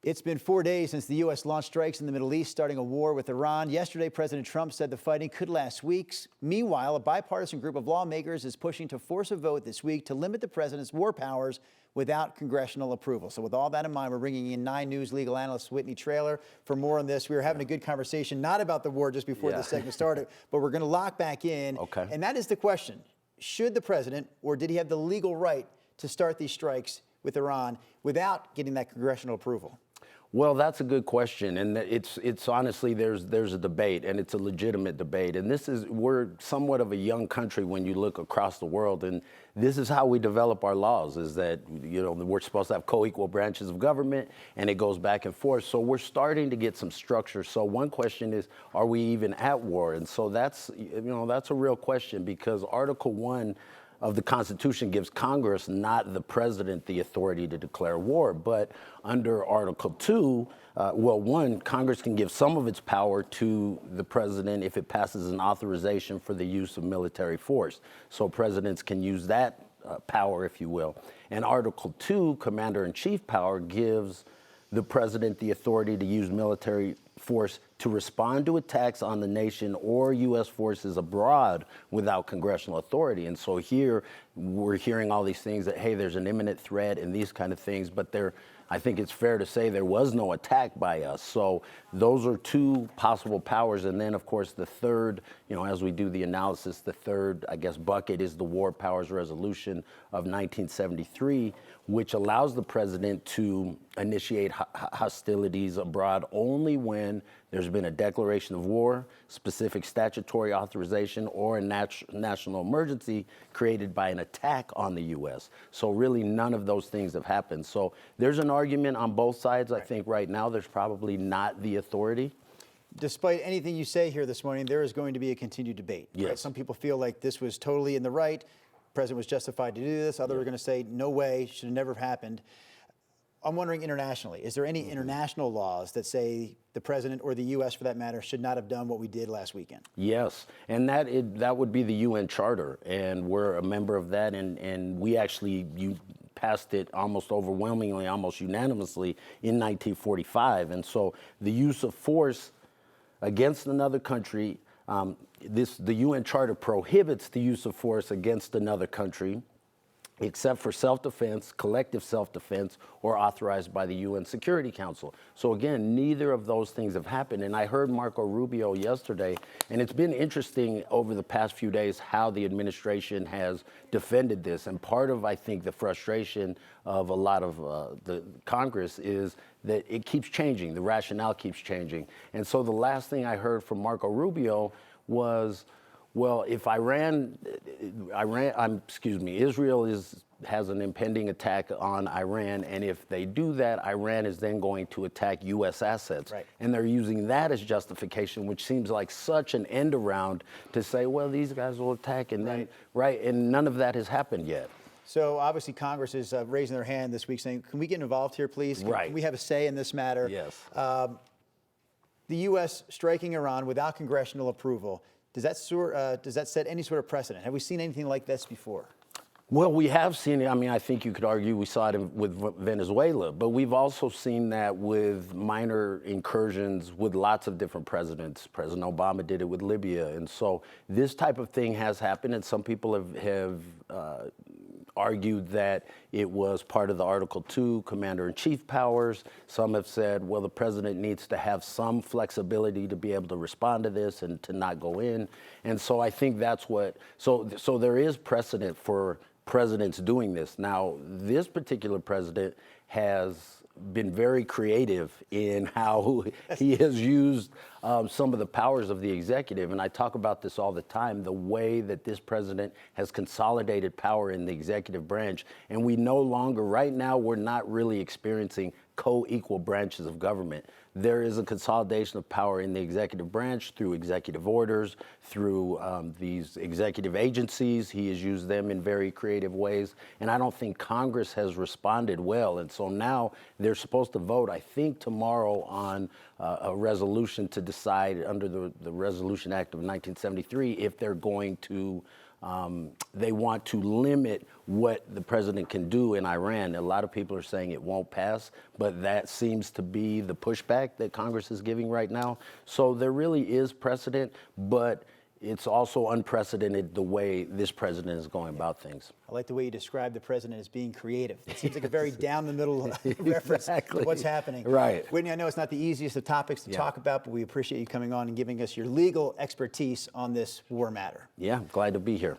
It's been 4 days since the U.S. launched strikes in the Middle East, starting a war with Iran. Yesterday, President Trump said the fighting could last weeks. Meanwhile, a bipartisan group of lawmakers is pushing to force a vote this week to limit the president's war powers without congressional approval. So with all that in mind, we're bringing in 9 News legal analyst Whitney Traylor for more on this. We were having a good conversation, not about the war just before the segment started, but we're going to lock back in. Okay. And that is the question. Should the president, or did he have the legal right to start these strikes with Iran without getting that congressional approval? Well, that's a good question, and it's honestly there's a debate, and it's a legitimate debate. And we're somewhat of a young country when you look across the world, and this is how we develop our laws: is that we're supposed to have co-equal branches of government, and it goes back and forth. So we're starting to get some structure. So one question is, are we even at war? And so that's a real question, because Article 1 of the Constitution gives Congress, not the president, the authority to declare war. But under Article 2, Congress can give some of its power to the president if it passes an authorization for the use of military force. So presidents can use that power, if you will. And Article 2, Commander-in-Chief power, gives the president the authority to use military force to respond to attacks on the nation or U.S. forces abroad without congressional authority. And so here we're hearing all these things that, hey, there's an imminent threat and these kind of things, but I think it's fair to say there was no attack by us. So those are 2 possible powers. And then, of course, the third, as we do the analysis, the third, bucket is the War Powers Resolution of 1973, which allows the president to initiate hostilities abroad only when there's been a declaration of war, specific statutory authorization, or a national emergency created by an attack on the U.S. So really none of those things have happened. So there's an argument on both sides. I think right now there's probably not the authority. Despite anything you say here this morning, there is going to be a continued debate. Yes. Right? Some people feel like this was totally in the right. The president was justified to do this. Others are going to say, no way, should have never have happened. I'm wondering internationally, is there any international laws that say the president, or the U.S. for that matter, should not have done what we did last weekend? Yes, and that would be the UN Charter, and we're a member of that, and we actually passed it almost overwhelmingly, almost unanimously in 1945. And so the use of force against another country, the UN Charter prohibits the use of force against another country, except for self-defense, collective self-defense, or authorized by the UN Security Council. So again, neither of those things have happened. And I heard Marco Rubio yesterday, and it's been interesting over the past few days how the administration has defended this. And part of, I think, the frustration of a lot of the Congress is that it keeps changing, the rationale keeps changing. And so the last thing I heard from Marco Rubio was, well, if Israel has an impending attack on Iran, and if they do that, Iran is then going to attack U.S. assets. Right. And they're using that as justification, which seems like such an end around to say, well, these guys will attack, and then, and none of that has happened yet. So obviously Congress is raising their hand this week saying, can we get involved here, please? Can we have a say in this matter? Yes. The U.S. striking Iran without congressional approval, does that set any sort of precedent? Have we seen anything like this before? Well, we have seen it. I mean, I think you could argue we saw it with Venezuela, but we've also seen that with minor incursions with lots of different presidents. President Obama did it with Libya. And so this type of thing has happened, and some people have argued that it was part of the Article 2 Commander-in-Chief powers. Some have said, well, the president needs to have some flexibility to be able to respond to this and to not go in. And so I think that's so there is precedent for presidents doing this. Now, this particular president has been very creative in how he has used some of the powers of the executive. And I talk about this all the time, the way that this president has consolidated power in the executive branch. And we no longer, right now, we're not really experiencing co-equal branches of government. There is a consolidation of power in the executive branch through executive orders, through these executive agencies. He has used them in very creative ways. And I don't think Congress has responded well. And so now they're supposed to vote, I think, tomorrow on a resolution to decide under the Resolution Act of 1973 if they're going to They want to limit what the president can do in Iran. A lot of people are saying it won't pass, but that seems to be the pushback that Congress is giving right now. So there really is precedent, but it's also unprecedented the way this president is going about things. I like the way you describe the president as being creative. It seems like a very down-the-middle reference to what's happening. Right. Whitney, I know it's not the easiest of topics to talk about, but we appreciate you coming on and giving us your legal expertise on this war matter. Yeah, glad to be here.